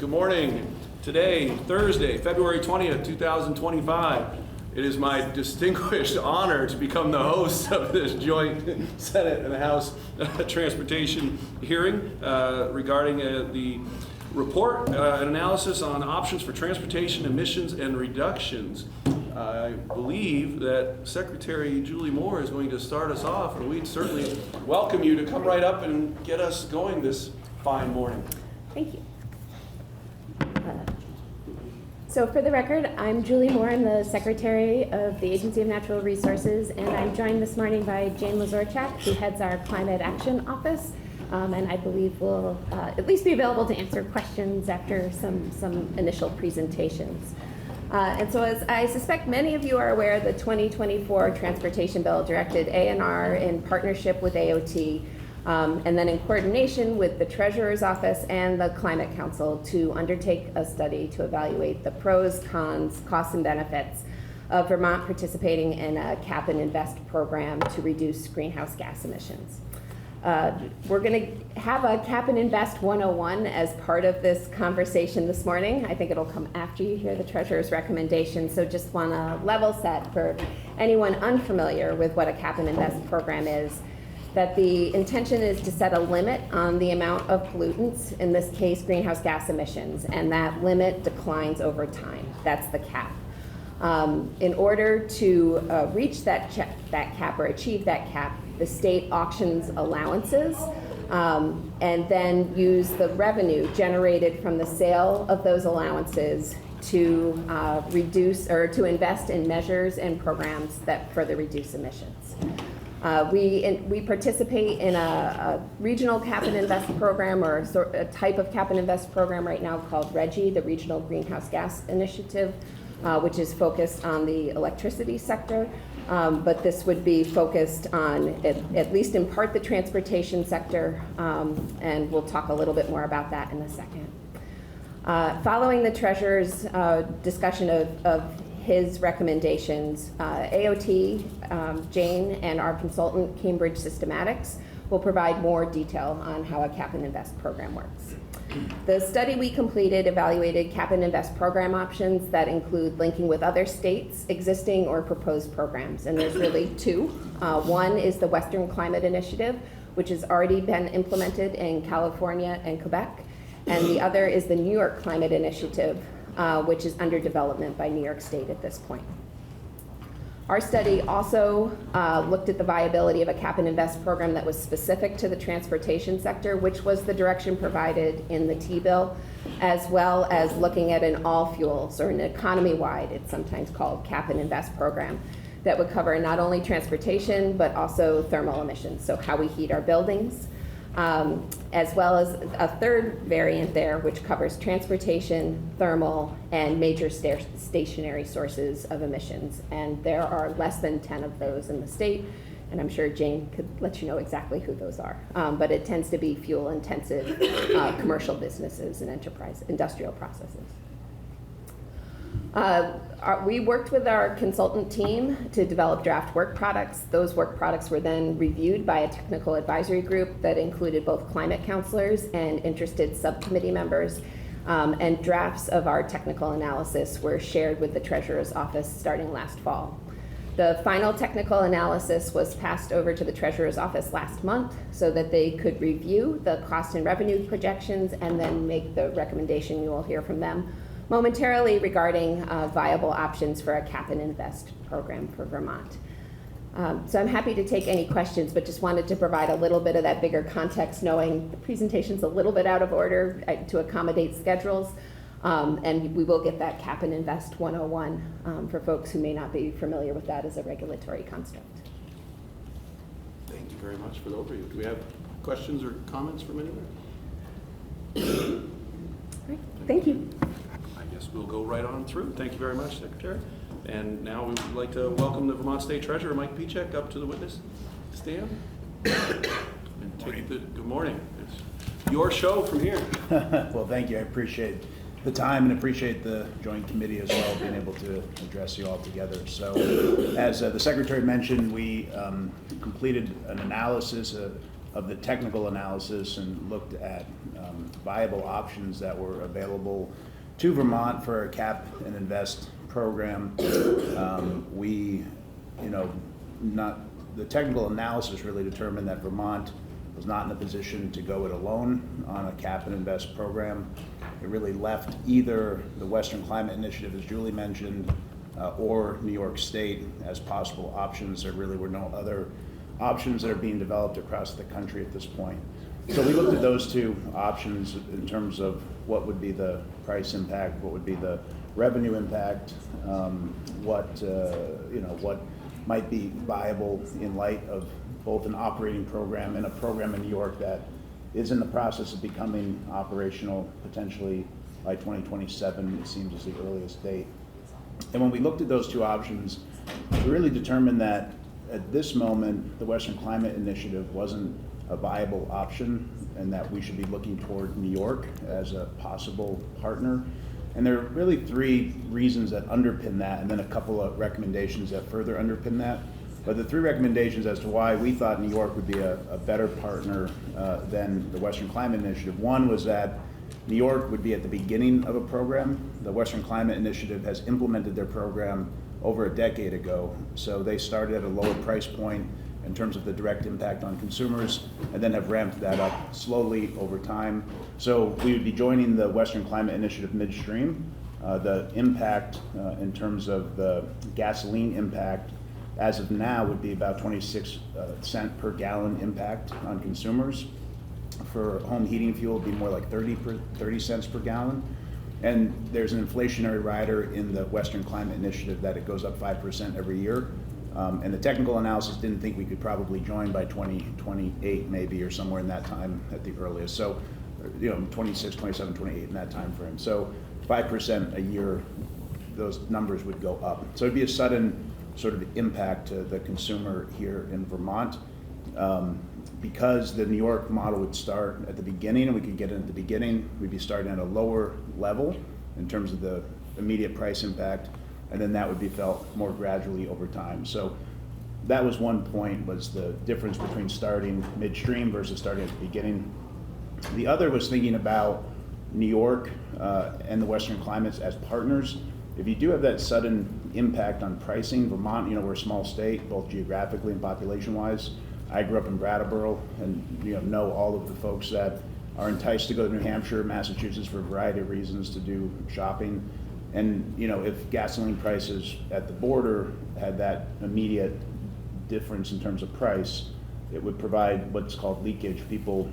Good morning. Today, Thursday, February 20th, 2025. It is my distinguished honor to become the host of this joint Senate and House transportation hearing regarding the report and analysis on options for transportation emissions and reductions. I believe that Secretary Julie Moore is going to start us off, and we'd certainly welcome you to come right up and get us going this fine morning. Thank you. So for the record, I'm Julie Moore. I'm the Secretary of the Agency of Natural Resources, and I'm joined this morning by Jane Lazorchak, who heads our Climate Action Office, and I believe will at least be available to answer questions after some initial presentations. And so as I suspect many of you are aware, the 2024 Transportation Bill directed ANR in partnership with AOT and then in coordination with the Treasurer's Office and the Climate Council to undertake a study to evaluate the pros, cons, costs, and benefits of Vermont participating in a cap and invest program to reduce greenhouse gas emissions. We're going to have a Cap and Invest 101 as part of this conversation this morning. I think it'll come after you hear the Treasurer's recommendation, so just want to level set for anyone unfamiliar with what a Cap and Invest program is, that the intention is to set a limit on the amount of pollutants, in this case greenhouse gas emissions, and that limit declines over time. That's the cap. In order to reach that cap or achieve that cap, the state auctions allowances and then use the revenue generated from the sale of those allowances to reduce or to invest in measures and programs that further reduce emissions. We participate in a regional cap and invest program, or a type of cap and invest program right now called RGGI, the Regional Greenhouse Gas Initiative, which is focused on the electricity sector. But this would be focused on, at least in part, the transportation sector, and we'll talk a little bit more about that in a second. Following the Treasurer's discussion of his recommendations, AOT, Jane, and our consultant, Cambridge Systematics, will provide more detail on how a cap and invest program works. The study we completed evaluated cap and invest program options that include linking with other states' existing or proposed programs, and there's really two. One is the Western Climate Initiative, which has already been implemented in California and Quebec, and the other is the New York Climate Initiative, which is under development by New York State at this point. Our study also looked at the viability of a cap and invest program that was specific to the transportation sector, which was the direction provided in the T-bill, as well as looking at an all fuels, or an economy-wide, it's sometimes called, cap and invest program that would cover not only transportation, but also thermal emissions, so how we heat our buildings, as well as a third variant there, which covers transportation, thermal, and major stationary sources of emissions. And there are less than 10 of those in the state, and I'm sure Jane could let you know exactly who those are. But it tends to be fuel-intensive commercial businesses and industrial processes. We worked with our consultant team to develop draft work products. Those work products were then reviewed by a technical advisory group that included both climate counselors and interested subcommittee members. And drafts of our technical analysis were shared with the Treasurer's Office starting last fall. The final technical analysis was passed over to the Treasurer's Office last month so that they could review the cost and revenue projections and then make the recommendation. You will hear from them momentarily regarding viable options for a cap and invest program for Vermont. So I'm happy to take any questions, but just wanted to provide a little bit of that bigger context, knowing the presentation's a little bit out of order to accommodate schedules, and we will get that cap and invest 101 for folks who may not be familiar with that as a regulatory construct. Thank you very much for the overview. Do we have questions or comments from anyone? All right, thank you. I guess we'll go right on through. Thank you very much, Secretary. And now we would like to welcome the Vermont State Treasurer, Mike Pieciak, up to the witness stand. And take good morning. It's your show from here. Well, thank you. I appreciate the time and appreciate the joint committee as well, being able to address you all together. So as the Secretary mentioned, we completed an analysis of the technical analysis and looked at viable options that were available to Vermont for a cap and invest program. We, the technical analysis really determined that Vermont was not in a position to go it alone on a cap and invest program. It really left either the Western Climate Initiative, as Julie mentioned, or New York State as possible options. There really were no other options that are being developed across the country at this point. So we looked at those two options in terms of what would be the price impact, what would be the revenue impact, what might be viable in light of both an operating program and a program in New York that is in the process of becoming operational potentially by 2027, it seems is the earliest date. And when we looked at those two options, we really determined that at this moment, the Western Climate Initiative wasn't a viable option and that we should be looking toward New York as a possible partner. And there are really three reasons that underpin that, and then a couple of recommendations that further underpin that. But the three recommendations as to why we thought New York would be a better partner than the Western Climate Initiative. One was that New York would be at the beginning of a program. The Western Climate Initiative has implemented their program over a decade ago. So they started at a lower price point in terms of the direct impact on consumers, and then have ramped that up slowly over time. So we would be joining the Western Climate Initiative midstream. The impact in terms of the gasoline impact as of now would be about 26 cent per gallon impact on consumers. For home heating fuel, it'd be more like 30 cents per gallon. And there's an inflationary rider in the Western Climate Initiative that it goes up 5% every year. And the technical analysis didn't think we could probably join by 2028 maybe, or somewhere in that time at the earliest. So, 26, 27, 28 in that time frame. So 5% a year, those numbers would go up. So it'd be a sudden sort of impact to the consumer here in Vermont. Because the New York model would start at the beginning, and we could get in at the beginning, we'd be starting at a lower level in terms of the immediate price impact, and then that would be felt more gradually over time. So that was one point, was the difference between starting midstream versus starting at the beginning. The other was thinking about New York and the Western climates as partners. If you do have that sudden impact on pricing, Vermont, we're a small state, both geographically and population-wise. I grew up in Brattleboro and know all of the folks that are enticed to go to New Hampshire, Massachusetts for a variety of reasons to do shopping. And if gasoline prices at the border had that immediate difference in terms of price, it would provide what's called leakage, people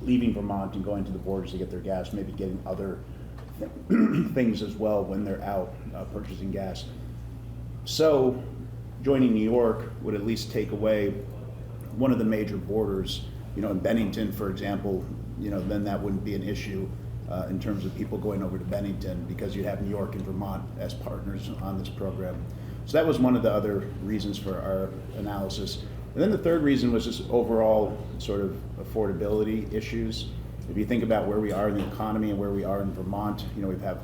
leaving Vermont and going to the borders to get their gas, maybe getting other things as well when they're out purchasing gas. So joining New York would at least take away one of the major borders, in Bennington, for example, then that wouldn't be an issue in terms of people going over to Bennington, because you'd have New York and Vermont as partners on this program. So that was one of the other reasons for our analysis. And then the third reason was just overall sort of affordability issues. If you think about where we are in the economy and where we are in Vermont, we have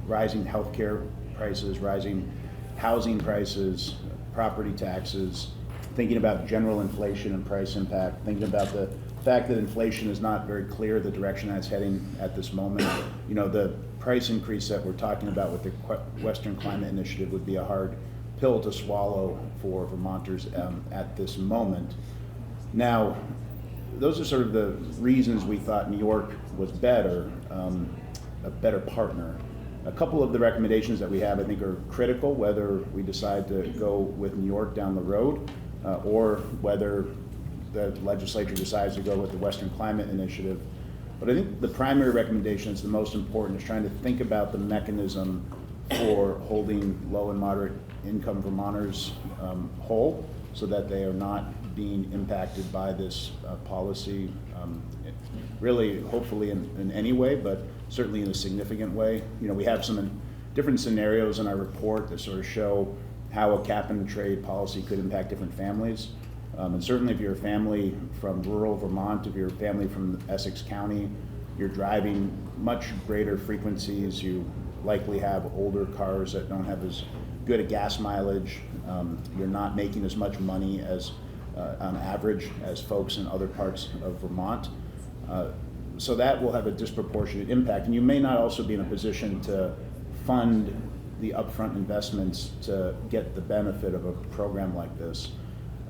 rising healthcare prices, rising housing prices, property taxes, thinking about general inflation and price impact, thinking about the fact that inflation is not very clear the direction that it's heading at this moment. The price increase that we're talking about with the Western Climate Initiative would be a hard pill to swallow for Vermonters at this moment. Now, those are sort of the reasons we thought New York was better, a better partner. A couple of the recommendations that we have, I think, are critical, whether we decide to go with New York down the road or whether the legislature decides to go with the Western Climate Initiative. But I think the primary recommendation is the most important, is trying to think about the mechanism for holding low and moderate income Vermonters whole, so that they are not being impacted by this policy, really, hopefully in any way, but certainly in a significant way. We have some different scenarios in our report that sort of show how a cap and trade policy could impact different families. And certainly if you're a family from rural Vermont, if you're a family from Essex County, you're driving much greater frequencies, you likely have older cars that don't have as good a gas mileage, you're not making as much money as on average as folks in other parts of Vermont. so that will have a disproportionate impact, and you may not also be in a position to fund the upfront investments to get the benefit of a program like this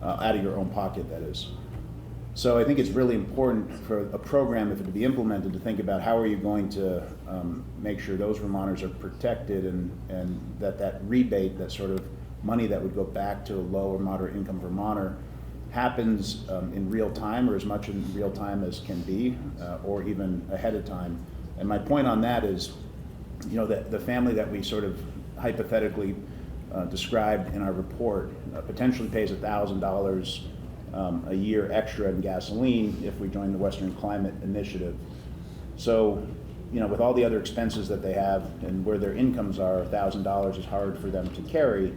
out of your own pocket, that is. So I think it's really important for a program, if it to be implemented, to think about how are you going to make sure those Vermonters are protected, and that rebate, that sort of money that would go back to a low or moderate income Vermonter, happens in real time, or as much in real time as can be, or even ahead of time. And my point on that is, you know, that the family that we sort of hypothetically described in our report potentially pays $1,000 a year extra in gasoline if we join the Western Climate Initiative. So, you know, with all the other expenses that they have and where their incomes are, $1,000 is hard for them to carry.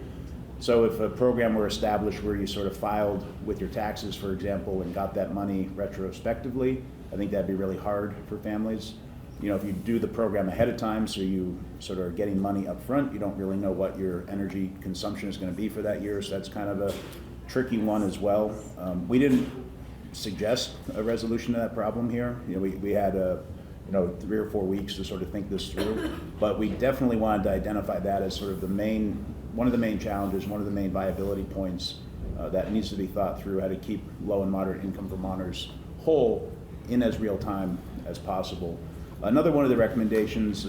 So if a program were established where you sort of filed with your taxes, for example, and got that money retrospectively, I think that'd be really hard for families. You know, if you do the program ahead of time, so you sort of are getting money up front, you don't really know what your energy consumption is going to be for that year, so that's kind of a tricky one as well. We didn't suggest a resolution to that problem here. You know, we had 3 or 4 weeks to sort of think this through, but we definitely wanted to identify that as sort of one of the main challenges, one of the main viability points that needs to be thought through, how to keep low and moderate income Vermonters whole in as real time as possible. Another one of the recommendations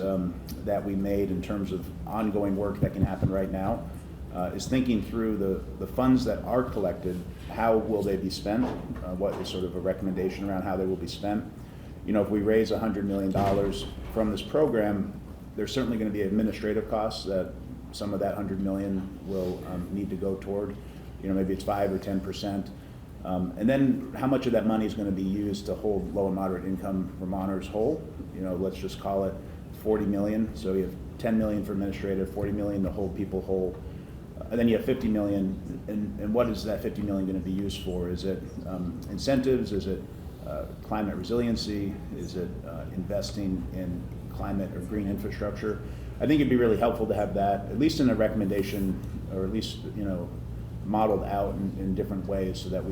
that we made in terms of ongoing work that can happen right now is thinking through the funds that are collected, how will they be spent? What is sort of a recommendation around how they will be spent? You know, if we raise $100 million from this program, there's certainly going to be administrative costs that some of that $100 million will need to go toward. You know, maybe it's 5 or 10%. And then how much of that money is going to be used to hold low and moderate income Vermonters whole? You know, let's just call it 40 million. So you have 10 million for administrative, 40 million to hold people whole. And then you have 50 million, and what is that 50 million going to be used for? Is it incentives? Is it climate resiliency? Is it investing in climate or green infrastructure? I think it'd be really helpful to have that, at least in a recommendation, or at least, you know, modeled out in different ways, so that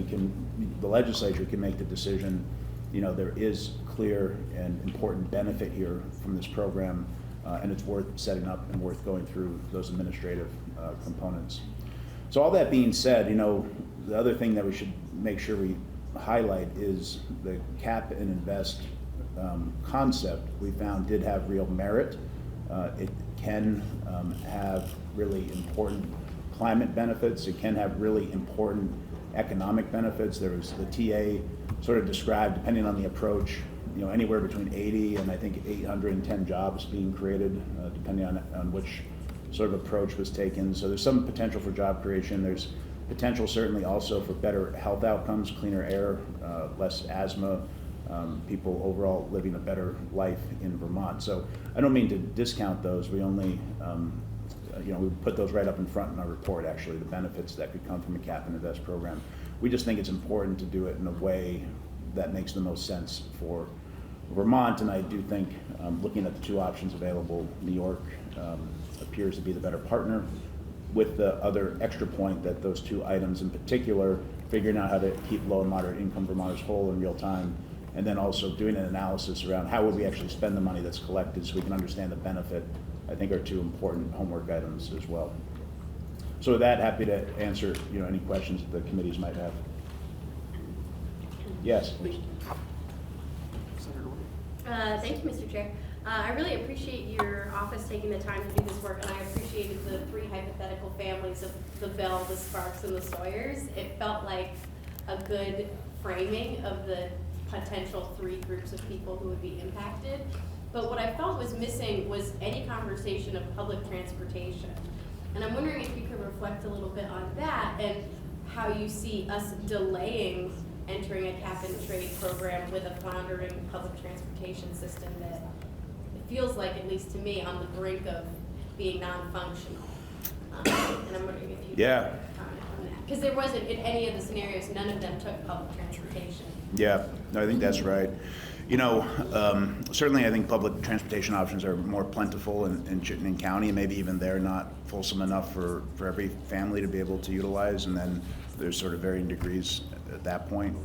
the legislature can make the decision, you know, there is clear and important benefit here from this program, and it's worth setting up and worth going through those administrative components. So all that being said, you know, the other thing that we should make sure we highlight is the cap and invest concept we found did have real merit. It can have really important climate benefits. It can have really important economic benefits. There was the TA sort of described, depending on the approach, you know, anywhere between 80 and I think 810 jobs being created, depending on which sort of approach was taken. So there's some potential for job creation. There's potential certainly also for better health outcomes, cleaner air, less asthma, people overall living a better life in Vermont. So I don't mean to discount those. We only, you know, we put those right up in front in our report, actually, the benefits that could come from a cap and invest program. We just think it's important to do it in a way that makes the most sense for Vermont, and I do think, looking at the two options available, New York appears to be the better partner, with the other extra point that those two items in particular, figuring out how to keep low and moderate income Vermonters whole in real time, and then also doing an analysis around how would we actually spend the money that's collected so we can understand the benefit, I think are two important homework items as well. So with that, happy to answer, you know, any questions that the committees might have. Yes. Thank you, Mr. Chair. I really appreciate your office taking the time to do this work, and I appreciated the 3 hypothetical families of the Bell, the Sparks, and the Sawyers. It felt like a good framing of the potential 3 groups of people who would be impacted. But what I felt was missing was any conversation of public transportation. And I'm wondering if you could reflect a little bit on that and how you see us delaying entering a cap and trade program with a floundering public transportation system that it feels like, at least to me, on the brink of being non-functional. And I'm wondering if you could comment on that. Because there wasn't, in any of the scenarios, none of them took public transportation. Yeah, no, I think that's right. You know, certainly I think public transportation options are more plentiful in Chittenden County, and maybe even they're not fulsome enough for every family to be able to utilize, and then there's sort of varying degrees at that point.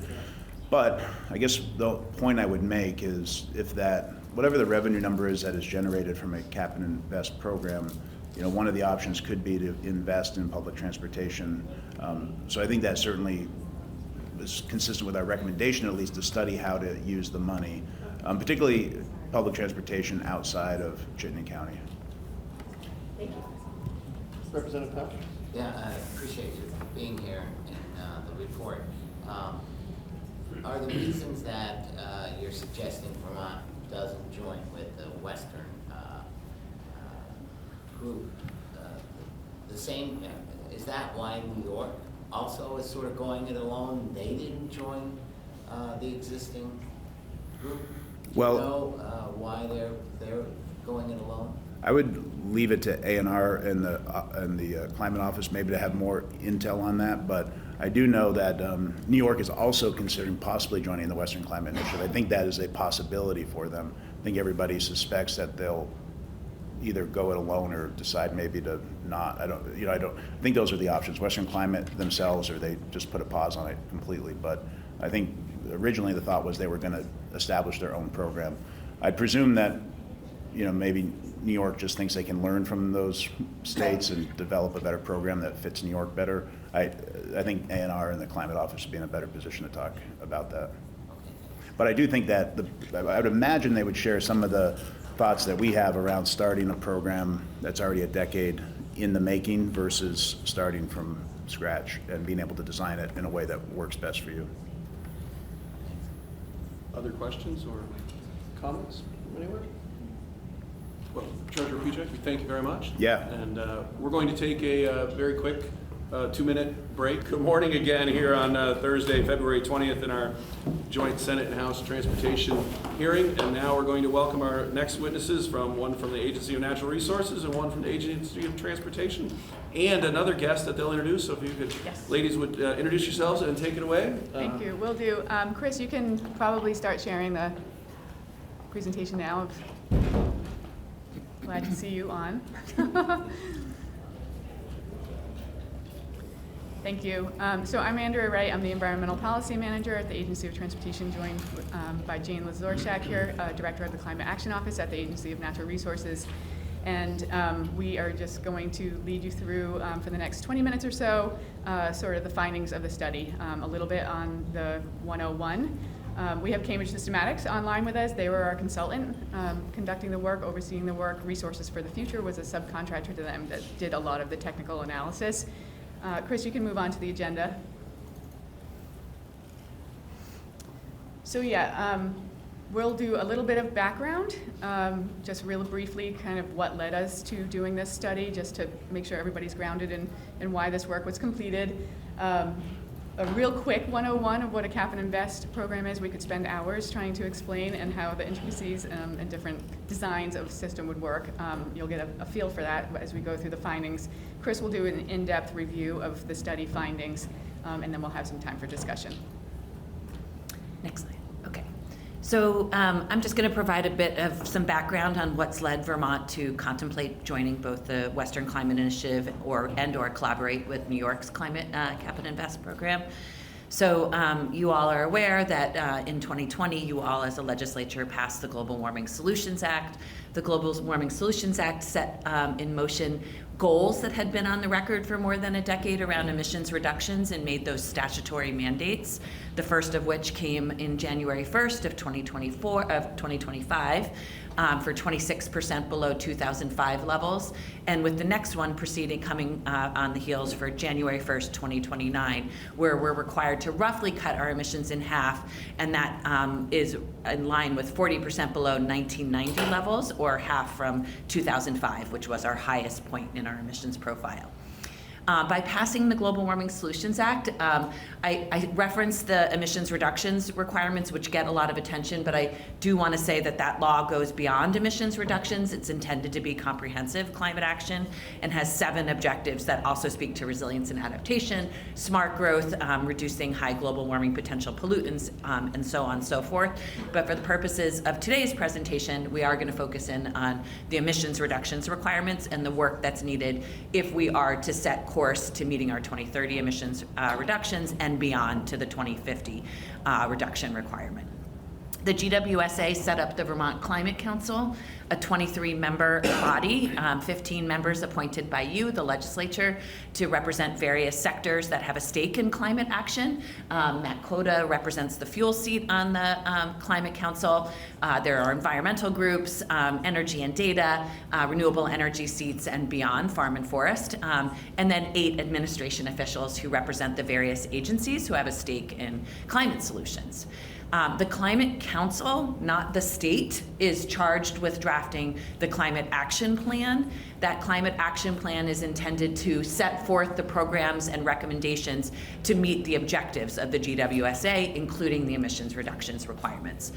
But I guess the point I would make is if that, whatever the revenue number is that is generated from a cap and invest program, one of the options could be to invest in public transportation. So I think that certainly is consistent with our recommendation, at least, to study how to use the money, particularly public transportation outside of Chittenden County. Thank you. Representative Powell? Yeah, I appreciate you being here in the report. Are the reasons that you're suggesting Vermont doesn't join with the Western group the same? Is that why New York also is sort of going it alone? They didn't join the existing group? Do Well, you know why they're going it alone? I would leave it to A&R and the Climate Office maybe to have more intel on that, but I do know that New York is also considering possibly joining the Western Climate Initiative. I think that is a possibility for them. I think everybody suspects that they'll either go it alone or decide maybe to not. I think those are the options: Western Climate themselves, or they just put a pause on it completely. But I think originally the thought was they were going to establish their own program. I presume that maybe New York just thinks they can learn from those states and develop a better program that fits New York better. I think A&R and the Climate Office would be in a better position to talk about that. But I do think that I would imagine they would share some of the thoughts that we have around starting a program that's already a decade in the making versus starting from scratch and being able to design it in a way that works best for you. Other questions or comments from anyone? Well, Treasurer Pichek, we thank you very much. Yeah. And we're going to take a very quick 2-minute break. Good morning again here on Thursday, February 20th in our joint Senate and House Transportation hearing. And now we're going to welcome our next witnesses, one from the Agency of Natural Resources and one from the Agency of Transportation, and another guest that they'll introduce. So if you could, Yes. ladies, would introduce yourselves and take it away. Thank you, will do. Chris, you can probably start sharing the presentation now. Glad to see you on. Thank you. So I'm Andrea Wright. I'm the Environmental Policy Manager at the Agency of Transportation, joined by Jane Lazorchak here, Director of the Climate Action Office at the Agency of Natural Resources. And we are just going to lead you through, for the next 20 minutes or so, sort of the findings of the study, a little bit on the 101. We have Cambridge Systematics online with us. They were our consultant conducting the work, overseeing the work. Resources for the Future was a subcontractor to them that did a lot of the technical analysis. Chris, you can move on to the agenda. So yeah, we'll do a little bit of background, just real briefly, kind of what led us to doing this study, just to make sure everybody's grounded in why this work was completed. A real quick 101 of what a cap and invest program is. We could spend hours trying to explain, and how the intricacies and different designs of the system would work. You'll get a feel for that as we go through the findings. Chris will do an in-depth review of the study findings, and then we'll have some time for discussion. Next slide. Okay. So I'm just going to provide a bit of some background on what's led Vermont to contemplate joining both the Western Climate Initiative or collaborate with New York's Climate Cap and Invest program. So you all are aware that in 2020, you all as a legislature passed the Global Warming Solutions Act. The Global Warming Solutions Act set in motion goals that had been on the record for more than a decade around emissions reductions and made those statutory mandates, the first of which came in January 1st of 2025 for 26% below 2005 levels, and with the next one coming on the heels for January 1st, 2029, where we're required to roughly cut our emissions in half, and that is in line with 40% below 1990 levels, or half from 2005, which was our highest point in our emissions profile. By passing the Global Warming Solutions Act, I referenced the emissions reductions requirements, which get a lot of attention, but I do want to say that that law goes beyond emissions reductions. It's intended to be comprehensive climate action and has 7 objectives that also speak to resilience and adaptation, smart growth, reducing high global warming potential pollutants, and so on and so forth. But for the purposes of today's presentation, we are going to focus in on the emissions reductions requirements and the work that's needed if we are to set course, to meeting our 2030 emissions reductions and beyond to the 2050 reduction requirement. The GWSA set up the Vermont Climate Council, a 23-member body, 15 members appointed by you, the legislature, to represent various sectors that have a stake in climate action. Matt Koda represents the fuel seat on the Climate Council. There are environmental groups, energy and data, renewable energy seats and beyond, farm and forest, and then 8 administration officials who represent the various agencies who have a stake in climate solutions. The Climate Council, not the state, is charged with drafting the Climate Action Plan. That Climate Action Plan is intended to set forth the programs and recommendations to meet the objectives of the GWSA, including the emissions reductions requirements.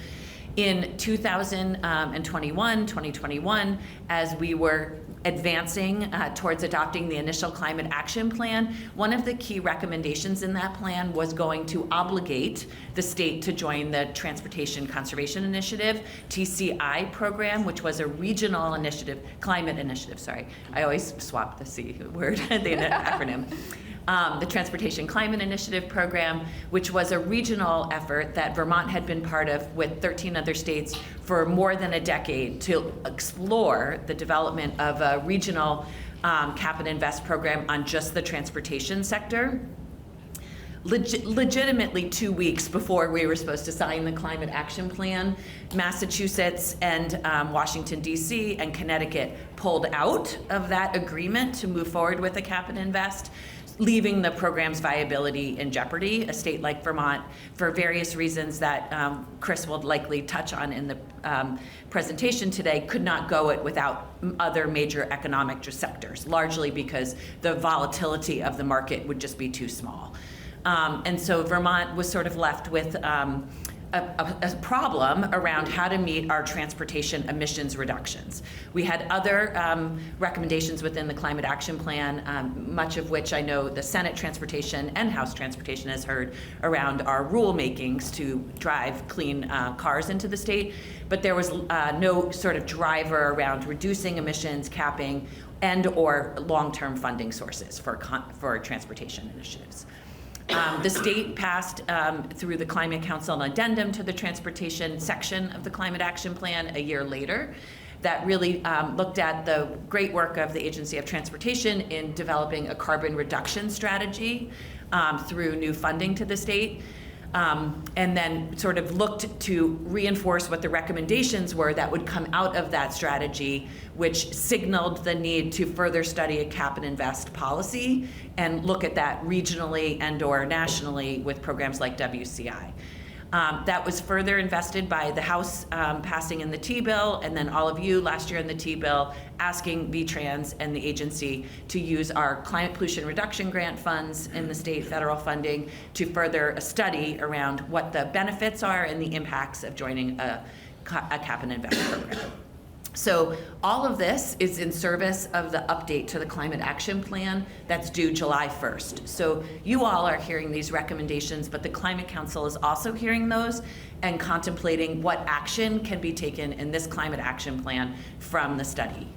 In 2021, as we were advancing towards adopting the initial Climate Action Plan, one of the key recommendations in that plan was going to obligate the state to join the Transportation Conservation Initiative, TCI program, which was a regional initiative, climate initiative, sorry. I always swap the C word, the acronym. The Transportation Climate Initiative program, which was a regional effort that Vermont had been part of with 13 other states for more than a decade to explore the development of a regional cap and invest program on just the transportation sector. Legitimately 2 weeks before we were supposed to sign the Climate Action Plan, Massachusetts and Washington, D.C. and Connecticut pulled out of that agreement to move forward with a cap and invest, leaving the program's viability in jeopardy. A state like Vermont, for various reasons that Chris will likely touch on in the presentation today, could not go it without other major economic sectors, largely because the volatility of the market would just be too small. And so Vermont was sort of left with a problem around how to meet our transportation emissions reductions. We had other recommendations within the Climate Action Plan, much of which I know the Senate Transportation and House Transportation has heard around our rulemakings to drive clean cars into the state, but there was no sort of driver around reducing emissions, capping, and or long-term funding sources for transportation initiatives. The state passed through the Climate Council an addendum to the transportation section of the Climate Action Plan a year later that really looked at the great work of the Agency of Transportation in developing a carbon reduction strategy through new funding to the state. And then sort of looked to reinforce what the recommendations were that would come out of that strategy, which signaled the need to further study a cap and invest policy and look at that regionally and or nationally with programs like WCI. That was further invested by the House passing in the T-bill, and then all of you last year in the T-bill asking VTrans and the agency to use our climate pollution reduction grant funds in the state federal funding to further a study around what the benefits are and the impacts of joining a cap and invest program. So all of this is in service of the update to the Climate Action Plan that's due July 1st. So you all are hearing these recommendations, but the Climate Council is also hearing those and contemplating what action can be taken in this Climate Action Plan from the study.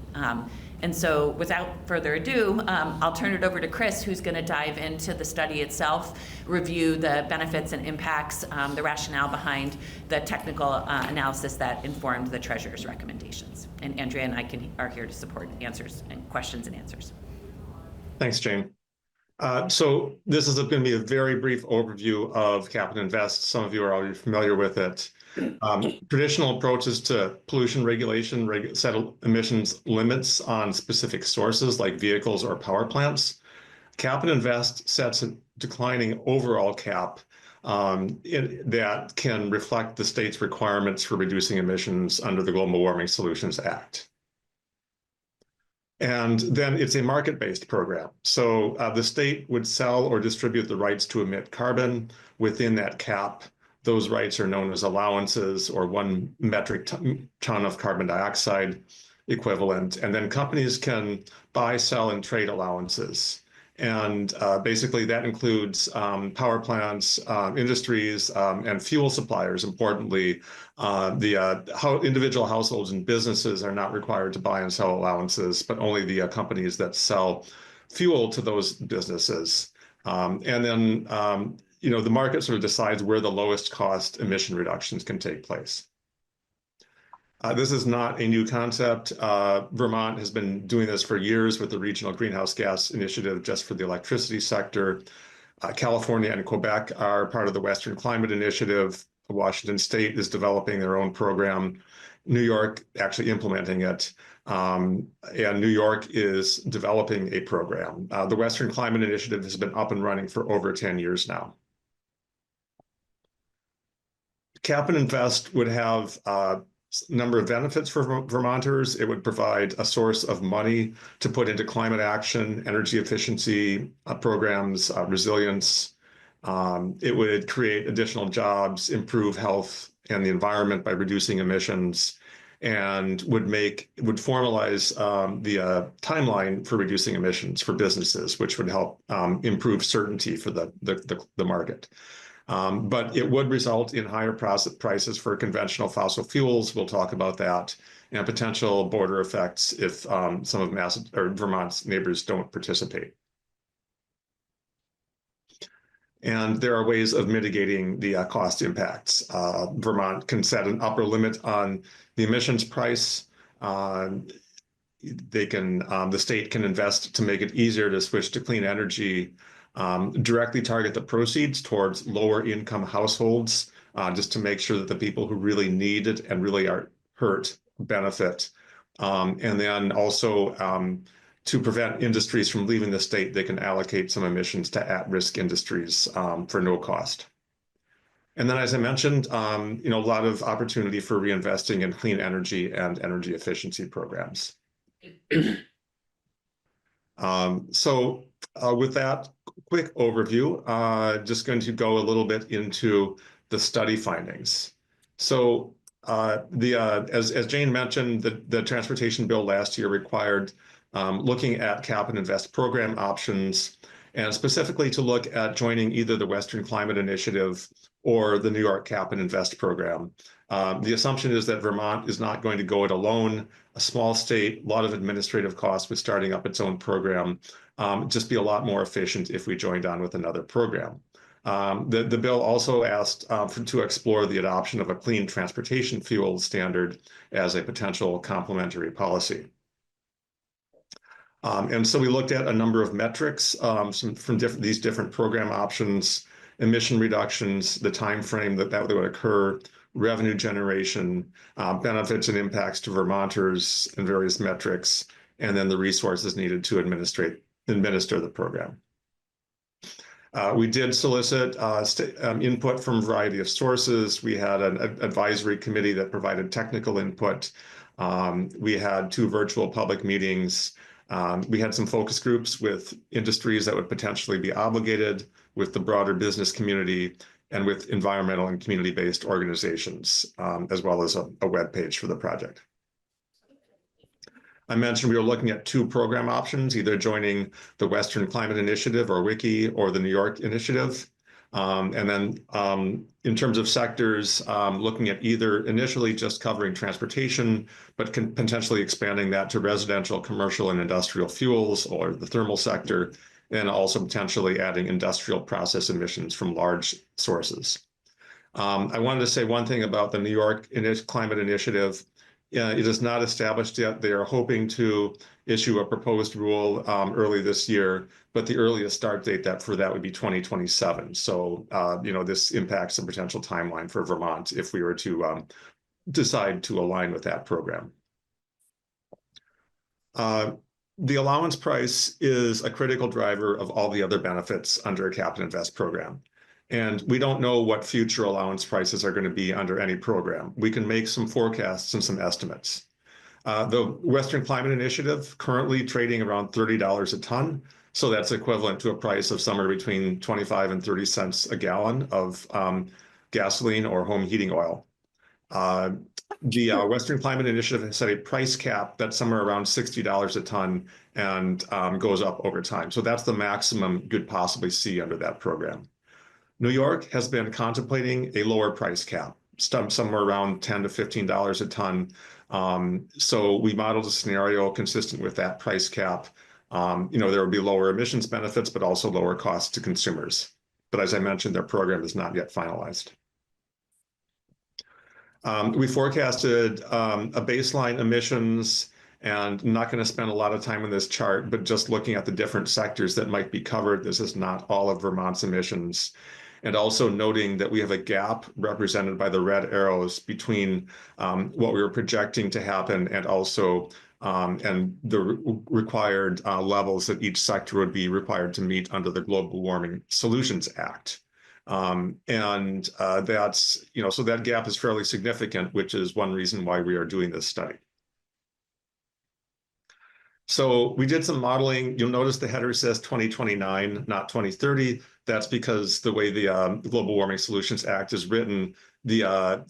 And so without further ado, I'll turn it over to Chris, who's going to dive into the study itself, review the benefits and impacts, the rationale behind the technical analysis that informed the Treasurer's recommendations. And Andrea and I are here to support answers and questions and answers. Thanks, Jane. So this is going to be a very brief overview of Cap and Invest. Some of you are already familiar with it. Traditional approaches to pollution regulation set emissions limits on specific sources like vehicles or power plants. Cap and Invest sets a declining overall cap that can reflect the state's requirements for reducing emissions under the Global Warming Solutions Act. And then it's a market-based program. So the state would sell or distribute the rights to emit carbon within that cap. Those rights are known as allowances, or 1 metric ton of carbon dioxide equivalent. And then companies can buy, sell, and trade allowances. And basically that includes power plants, industries, and fuel suppliers. Importantly, individual households and businesses are not required to buy and sell allowances, but only the companies that sell fuel to those businesses. And then, the market sort of decides where the lowest cost emission reductions can take place. This is not a new concept. Vermont has been doing this for years with the Regional Greenhouse Gas Initiative just for the electricity sector. California and Quebec are part of the Western Climate Initiative. Washington State is developing their own program. New York actually implementing it. And New York is developing a program. The Western Climate Initiative has been up and running for over 10 years now. Cap and Invest would have a number of benefits for Vermonters. It would provide a source of money to put into climate action, energy efficiency programs, resilience. It would create additional jobs, improve health and the environment by reducing emissions, and would formalize the timeline for reducing emissions for businesses, which would help improve certainty for the market. But it would result in higher prices for conventional fossil fuels. We'll talk about that, and potential border effects if some of Vermont's neighbors don't participate. And there are ways of mitigating the cost impacts. Vermont can set an upper limit on the emissions price. The state can invest to make it easier to switch to clean energy, directly target the proceeds towards lower income households, just to make sure that the people who really need it and really are hurt benefit. And then also to prevent industries from leaving the state, they can allocate some emissions to at-risk industries for no cost. And then, as I mentioned, a lot of opportunity for reinvesting in clean energy and energy efficiency programs. With that quick overview, just going to go a little bit into the study findings. So as Jane mentioned, the transportation bill last year required looking at cap and invest program options, and specifically to look at joining either the Western Climate Initiative or the New York Cap and Invest program. The assumption is that Vermont is not going to go it alone. A small state, a lot of administrative costs with starting up its own program. Just be a lot more efficient if we joined on with another program. The bill also asked to explore the adoption of a clean transportation fuel standard as a potential complementary policy. And so we looked at a number of metrics from these different program options: emission reductions, the time frame that would occur, revenue generation, benefits and impacts to Vermonters, and various metrics, and then the resources needed to administer the program. We did solicit input from a variety of sources. We had an advisory committee that provided technical input. We had 2 virtual public meetings. We had some focus groups with industries that would potentially be obligated, with the broader business community, and with environmental and community-based organizations, as well as a web page for the project. I mentioned we were looking at 2 program options, either joining the Western Climate Initiative, or WICI, or the New York Initiative. And then in terms of sectors, looking at either initially just covering transportation, but potentially expanding that to residential, commercial, and industrial fuels, or the thermal sector, and also potentially adding industrial process emissions from large sources. I wanted to say one thing about the New York Climate Initiative. It is not established yet. They are hoping to issue a proposed rule early this year, but the earliest start date for that would be 2027. So, this impacts the potential timeline for Vermont if we were to decide to align with that program. The allowance price is a critical driver of all the other benefits under a cap and invest program. And we don't know what future allowance prices are going to be under any program. We can make some forecasts and some estimates. The Western Climate Initiative currently trading around $30 a ton. So that's equivalent to a price of somewhere between 25 and 30 cents a gallon of gasoline or home heating oil. The Western Climate Initiative has set a price cap that's somewhere around $60 a ton and goes up over time. So that's the maximum you could possibly see under that program. New York has been contemplating a lower price cap, somewhere around $10 to $15 a ton. So we modeled a scenario consistent with that price cap. There would be lower emissions benefits, but also lower costs to consumers. But as I mentioned, their program is not yet finalized. We forecasted a baseline emissions, and I'm not going to spend a lot of time on this chart, but just looking at the different sectors that might be covered. This is not all of Vermont's emissions. And also noting that we have a gap represented by the red arrows between what we were projecting to happen and also and the required levels that each sector would be required to meet under the Global Warming Solutions Act. That's, so that gap is fairly significant, which is one reason why we are doing this study. So we did some modeling. You'll notice the header says 2029, not 2030. That's because the way the Global Warming Solutions Act is written, the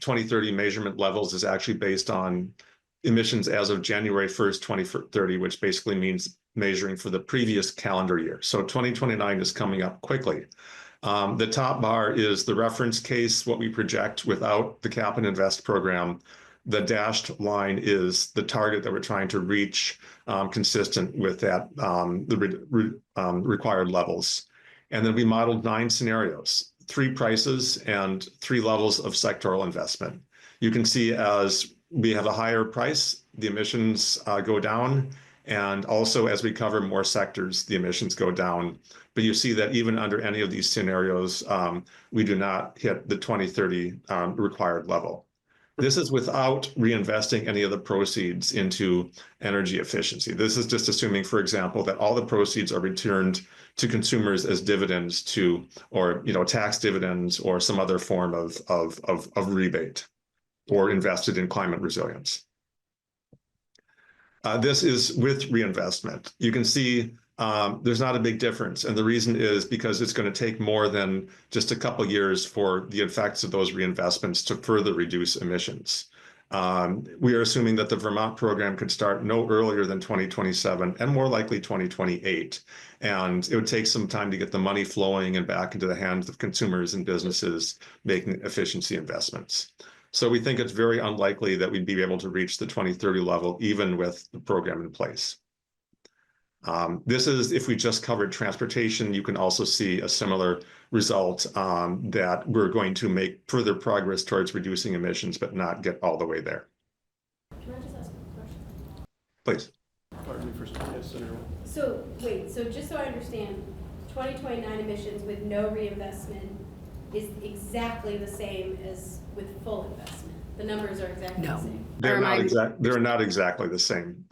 2030 measurement levels is actually based on emissions as of January 1st, 2030, which basically means measuring for the previous calendar year. So 2029 is coming up quickly. The top bar is the reference case, what we project without the Cap and Invest program. The dashed line is the target that we're trying to reach, consistent with that, required levels. And then we modeled 9 scenarios, 3 prices and 3 levels of sectoral investment. You can see as we have a higher price, the emissions go down. And also as we cover more sectors, the emissions go down. But you see that even under any of these scenarios, we do not hit the 2030 required level. This is without reinvesting any of the proceeds into energy efficiency. This is just assuming, for example, that all the proceeds are returned to consumers as dividends or tax dividends or some other form of rebate or invested in climate resilience. This is with reinvestment. You can see there's not a big difference. And the reason is because it's going to take more than just a couple of years for the effects of those reinvestments to further reduce emissions. We are assuming that the Vermont program could start no earlier than 2027 and more likely 2028. And it would take some time to get the money flowing and back into the hands of consumers and businesses making efficiency investments. So we think it's very unlikely that we'd be able to reach the 2030 level, even with the program in place. This is if we just covered transportation. You can also see a similar result, that we're going to make further progress towards reducing emissions, but not get all the way there. Can I just ask a question? Please. Pardon me for yes, Senator. So, wait, so just so I understand, 2029 emissions with no reinvestment is exactly the same as with full investment? The numbers are exactly the same? They're not exactly the same.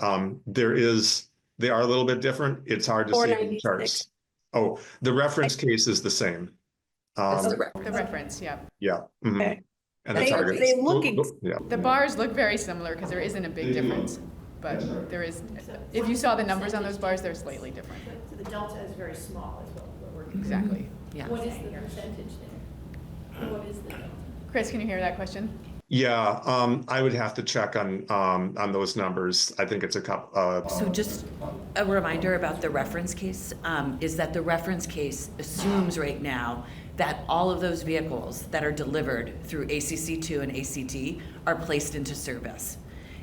They are a little bit different. It's hard to see in the charts. Oh, the reference case is the same. The reference, yeah. Yeah. Mm-hmm. Okay. And the target. They look yeah. The bars look very similar because there isn't a big difference, but there is, if you saw the numbers on those bars, they're slightly different. So the delta is very small is what we're. Exactly. Yeah. What is the percentage there? What is the delta? Chris, can you hear that question? Yeah, I would have to check on those numbers. I think it's a couple. So just a reminder about the reference case, is that the reference case assumes right now that all of those vehicles that are delivered through ACC2 and ACT are placed into service.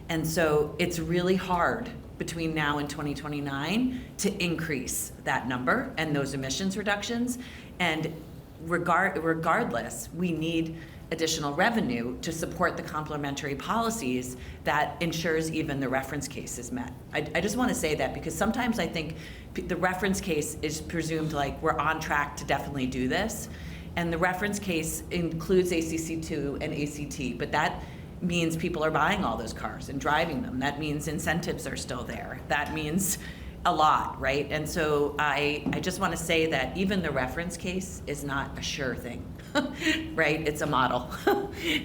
And so it's really hard between now and 2029 to increase that number and those emissions reductions. And regardless, we need additional revenue to support the complementary policies that ensures even the reference case is met. I just want to say that because sometimes I think the reference case is presumed like we're on track to definitely do this. And the reference case includes ACC2 and ACT, but that means people are buying all those cars and driving them. That means incentives are still there. That means a lot, right? And so I just want to say that even the reference case is not a sure thing, right? It's a model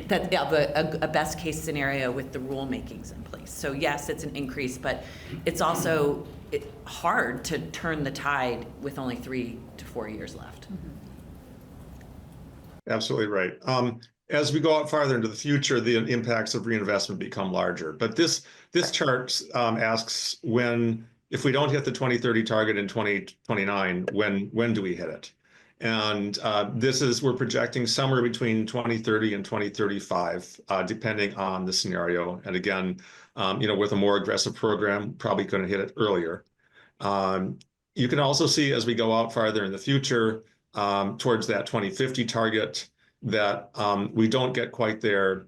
that of a best case scenario with the rulemakings in place. So yes, it's an increase, but it's also hard to turn the tide with only 3 to 4 years left. Absolutely right. As we go out farther into the future, the impacts of reinvestment become larger. But this chart asks if we don't hit the 2030 target in 2029, when do we hit it? And we're projecting somewhere between 2030 and 2035, depending on the scenario. And again, with a more aggressive program, probably going to hit it earlier. You can also see as we go out farther in the future towards that 2050 target that we don't get quite there,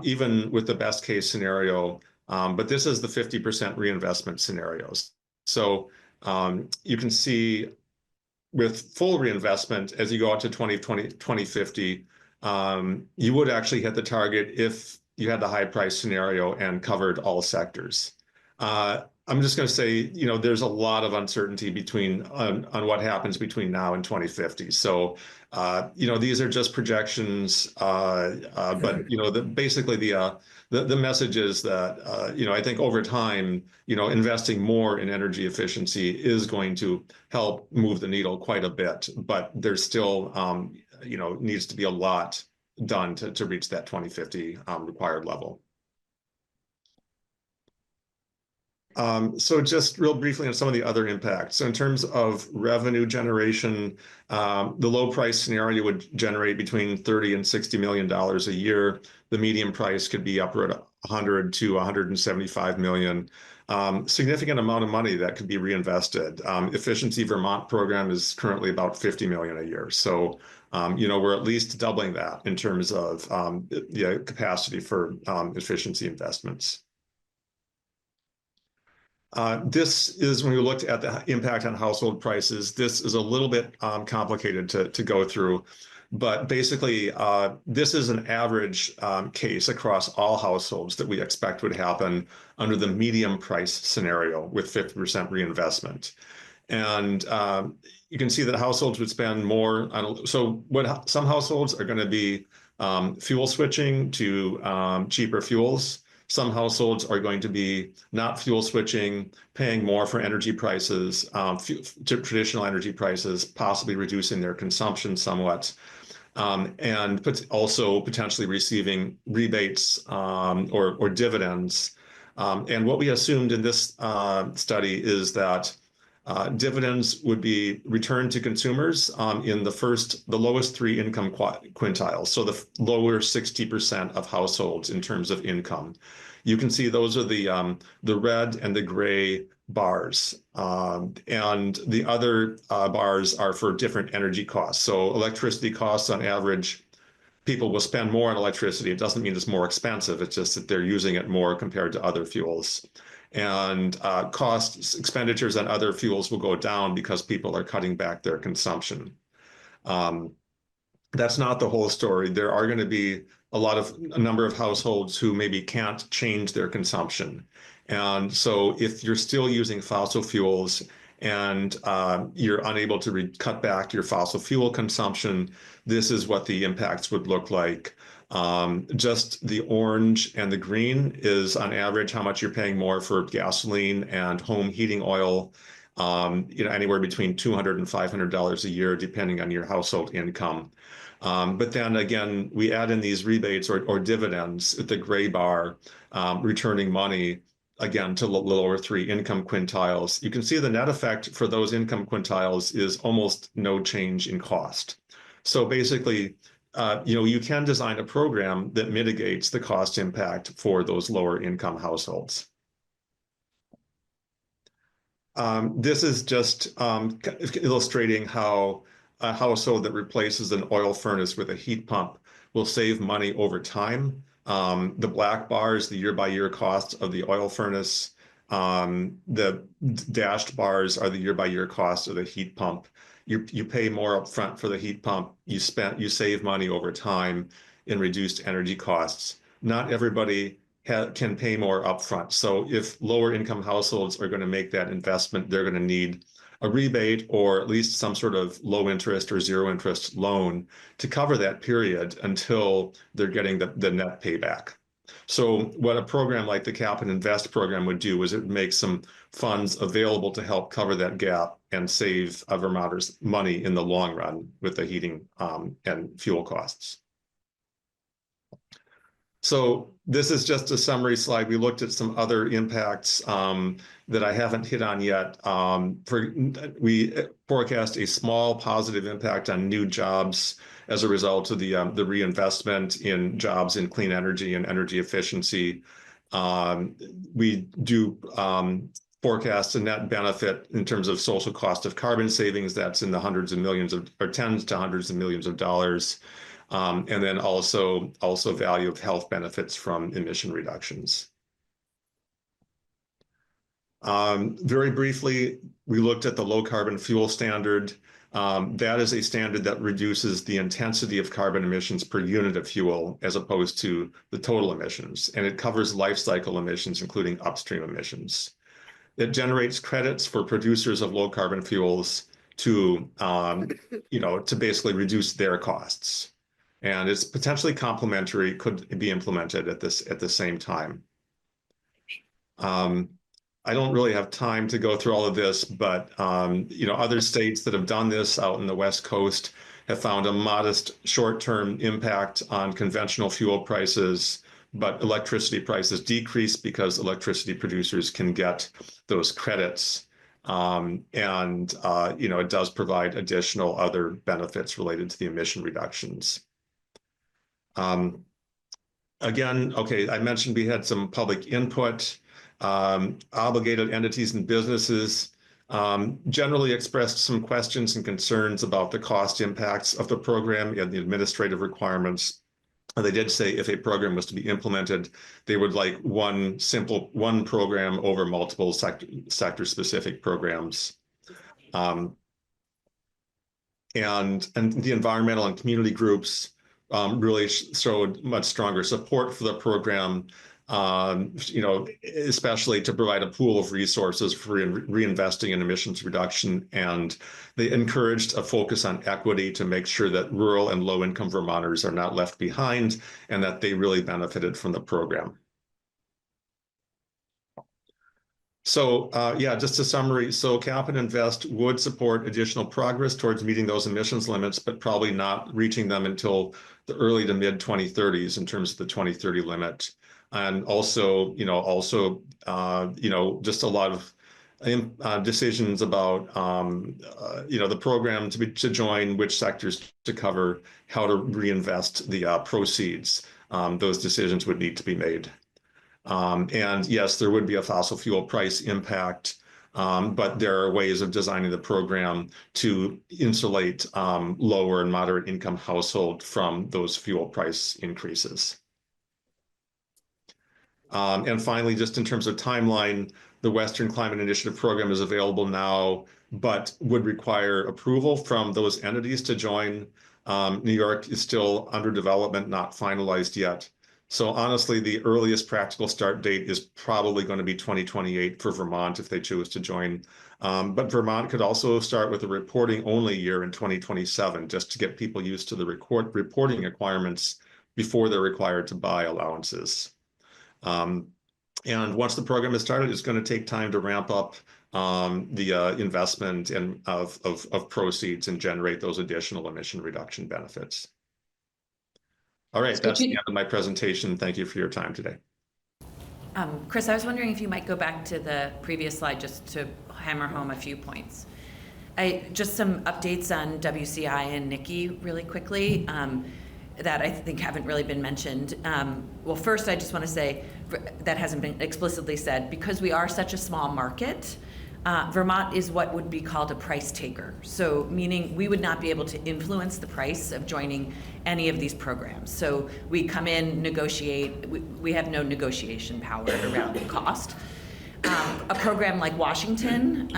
even with the best case scenario. But this is the 50% reinvestment scenarios. So you can see with full reinvestment, as you go out to 2050, you would actually hit the target if you had the high price scenario and covered all sectors. I'm just going to say, there's a lot of uncertainty on what happens between now and 2050. So, these are just projections, but basically the message is that I think over time, investing more in energy efficiency is going to help move the needle quite a bit, but there's still needs to be a lot done to reach that 2050 required level. So just real briefly on some of the other impacts. So in terms of revenue generation, the low price scenario would generate between $30 and $60 million a year. The medium price could be upward 100 to 175 million. Significant amount of money that could be reinvested. Efficiency Vermont program is currently about 50 million a year. So, we're at least doubling that in terms of capacity for efficiency investments. This is when we looked at the impact on household prices. This is a little bit complicated to go through, but basically this is an average case across all households that we expect would happen under the medium price scenario with 50% reinvestment. And you can see that households would spend more on, so what some households are going to be fuel switching to cheaper fuels. Some households are going to be not fuel switching, paying more for energy prices, traditional energy prices, possibly reducing their consumption somewhat, and also potentially receiving rebates or dividends. And what we assumed in this study is that dividends would be returned to consumers in the lowest three income quintiles, so the lower 60% of households in terms of income. You can see those are the red and the gray bars, and the other bars are for different energy costs. So electricity costs on average, people will spend more on electricity. It doesn't mean it's more expensive. It's just that they're using it more compared to other fuels. And expenditures on other fuels will go down because people are cutting back their consumption. That's not the whole story. There are going to be a number of households who maybe can't change their consumption. And so if you're still using fossil fuels and you're unable to cut back your fossil fuel consumption, this is what the impacts would look like. Just the orange and the green is on average how much you're paying more for gasoline and home heating oil, anywhere between $200 and $500 a year, depending on your household income. But then again, we add in these rebates or dividends, the gray bar, returning money again to lower three income quintiles. You can see the net effect for those income quintiles is almost no change in cost. So basically, you can design a program that mitigates the cost impact for those lower income households. This is just illustrating how a household that replaces an oil furnace with a heat pump will save money over time. The black bar is the year-by-year cost of the oil furnace. The dashed bars are the year-by-year cost of the heat pump. You pay more upfront for the heat pump. You save money over time in reduced energy costs. Not everybody can pay more upfront. So if lower income households are going to make that investment, they're going to need a rebate or at least some sort of low interest or zero interest loan to cover that period until they're getting the net payback. So what a program like the Cap and Invest program would do is it would make some funds available to help cover that gap and save Vermonters money in the long run with the heating and fuel costs. So this is just a summary slide. We looked at some other impacts that I haven't hit on yet. We forecast a small positive impact on new jobs as a result of the reinvestment in jobs in clean energy and energy efficiency. We do forecasts a net benefit in terms of social cost of carbon savings that's in the hundreds of millions of, or tens to hundreds of millions of dollars. And then also value of health benefits from emission reductions. Very briefly, we looked at the low carbon fuel standard. That is a standard that reduces the intensity of carbon emissions per unit of fuel as opposed to the total emissions. And it covers life cycle emissions, including upstream emissions. It generates credits for producers of low carbon fuels to, to basically reduce their costs. And it's potentially complementary, could be implemented at the same time. I don't really have time to go through all of this, but other states that have done this out in the West Coast have found a modest short-term impact on conventional fuel prices, but electricity prices decrease because electricity producers can get those credits. It does provide additional other benefits related to the emission reductions. Again, okay, I mentioned we had some public input. Obligated entities and businesses generally expressed some questions and concerns about the cost impacts of the program and the administrative requirements. They did say if a program was to be implemented, they would like one program over multiple sector-specific programs. And the environmental and community groups really showed much stronger support for the program, especially to provide a pool of resources for reinvesting in emissions reduction. And they encouraged a focus on equity to make sure that rural and low-income Vermonters are not left behind and that they really benefited from the program. So just a summary. So Cap and Invest would support additional progress towards meeting those emissions limits, but probably not reaching them until the early to mid 2030s in terms of the 2030 limit. And also, just a lot of decisions about, the program to join, which sectors to cover, how to reinvest the proceeds. Those decisions would need to be made. And yes, there would be a fossil fuel price impact, but there are ways of designing the program to insulate lower and moderate income household from those fuel price increases. And finally, just in terms of timeline, the Western Climate Initiative program is available now, but would require approval from those entities to join. New York is still under development, not finalized yet. So honestly, the earliest practical start date is probably going to be 2028 for Vermont if they choose to join. But Vermont could also start with a reporting only year in 2027, just to get people used to the reporting requirements before they're required to buy allowances. And once the program is started, it's going to take time to ramp up the investment and of proceeds and generate those additional emission reduction benefits. All right, that's the end of my presentation. Thank you for your time today. Chris, I was wondering if you might go back to the previous slide just to hammer home a few points. Just some updates on WCI and Nikki really quickly that I think haven't really been mentioned. Well, first, I just want to say that hasn't been explicitly said, because we are such a small market, Vermont is what would be called a price taker. So meaning we would not be able to influence the price of joining any of these programs. So we come in, negotiate, we have no negotiation power around the cost. A program like Washington,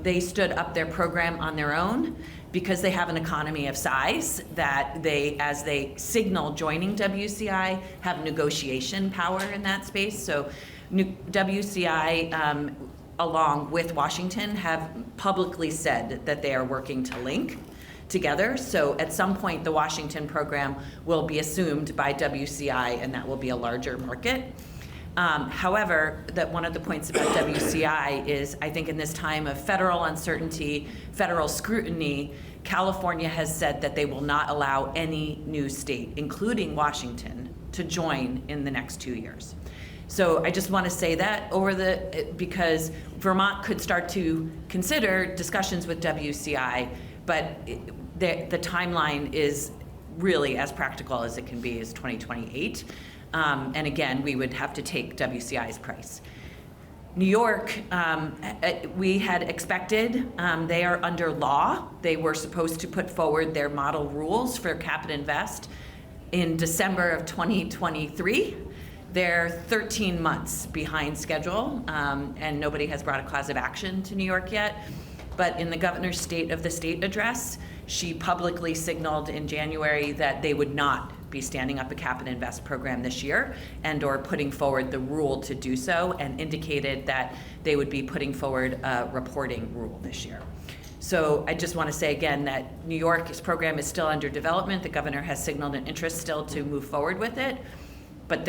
they stood up their program on their own because they have an economy of size that they, as they signal joining WCI, have negotiation power in that space. So WCI, along with Washington, have publicly said that they are working to link together. So at some point, the Washington program will be assumed by WCI, and that will be a larger market. However, that one of the points about WCI is, I think in this time of federal uncertainty, federal scrutiny, California has said that they will not allow any new state, including Washington, to join in the next 2 years. So I just want to say that because Vermont could start to consider discussions with WCI, but the timeline is really as practical as it can be, is 2028. And again, we would have to take WCI's price. New York, we had expected, they are under law. They were supposed to put forward their model rules for cap and invest in December of 2023. They're 13 months behind schedule, and nobody has brought a cause of action to New York yet. But in the governor's State of the State address, she publicly signaled in January that they would not be standing up a cap and invest program this year and or putting forward the rule to do so, and indicated that they would be putting forward a reporting rule this year. So I just want to say again that New York's program is still under development. The governor has signaled an interest still to move forward with it. But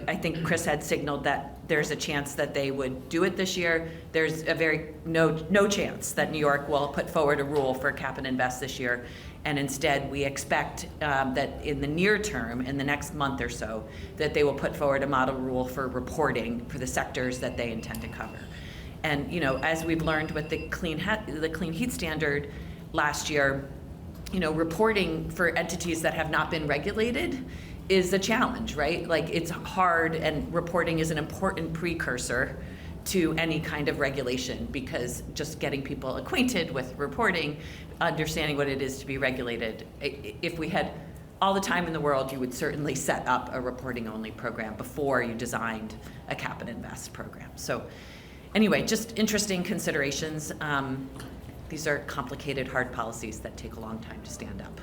I think Chris had signaled that there's a chance that they would do it this year. There's a no chance that New York will put forward a rule for cap and invest this year. And instead, we expect that in the near term, in the next month or so, that they will put forward a model rule for reporting for the sectors that they intend to cover. And as we've learned with the clean heat standard last year, reporting for entities that have not been regulated is a challenge, right? Like, it's hard, and reporting is an important precursor to any kind of regulation, because just getting people acquainted with reporting, understanding what it is to be regulated. If we had all the time in the world, you would certainly set up a reporting only program before you designed a cap and invest program. So anyway, just interesting considerations. These are complicated, hard policies that take a long time to stand up.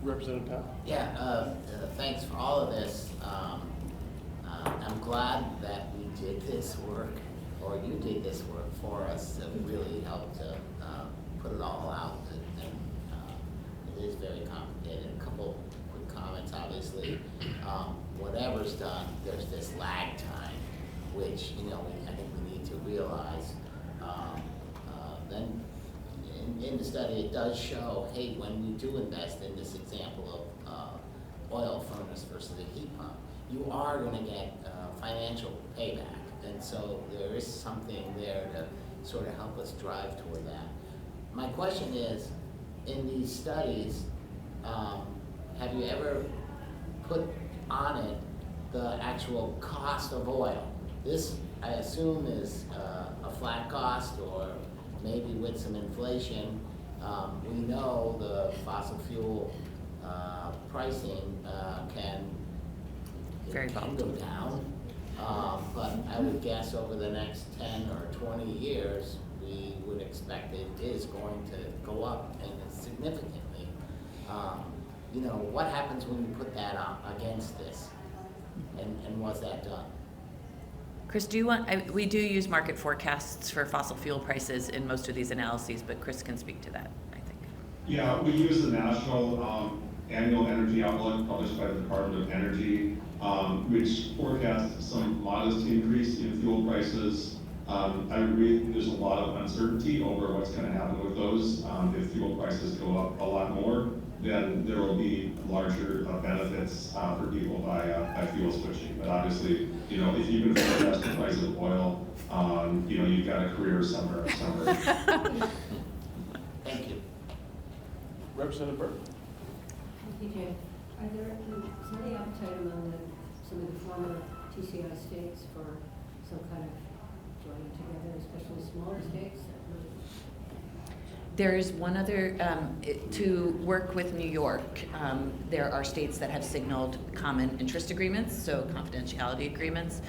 Representative Powell? Yeah, thanks for all of this. I'm glad that we did this work, or you did this work for us. It really helped to put it all out, and it is very complicated. A couple quick comments, obviously. Whatever's done, there's this lag time, which I think we need to realize. Then in the study, it does show, hey, when you do invest in this example of oil furnace versus a heat pump, you are going to get financial payback. And so there is something there to sort of help us drive toward that. My question is, in these studies, have you ever put on it the actual cost of oil? This, I assume, is a flat cost, or maybe with some inflation. We know the fossil fuel pricing can go down, but I would guess over the next 10 or 20 years, we would expect it is going to go up, and significantly. What happens when you put that on against this, and was that done? Chris, we do use market forecasts for fossil fuel prices in most of these analyses, but Chris can speak to that, I think. Yeah, we use the National Annual Energy Outlook published by the Department of Energy, which forecasts some modest increase in fuel prices. I agree there's a lot of uncertainty over what's going to happen with those. If fuel prices go up a lot more, then there will be larger benefits for people by fuel switching. But obviously, if you can forecast the price of oil, you've got a career somewhere. Thank you. Representative Burke? Thank you, Jay. Is there any appetite among some of the former TCI states for some kind of joining together, especially smaller states? There is one other, to work with New York, there are states that have signaled common interest agreements, so confidentiality agreements.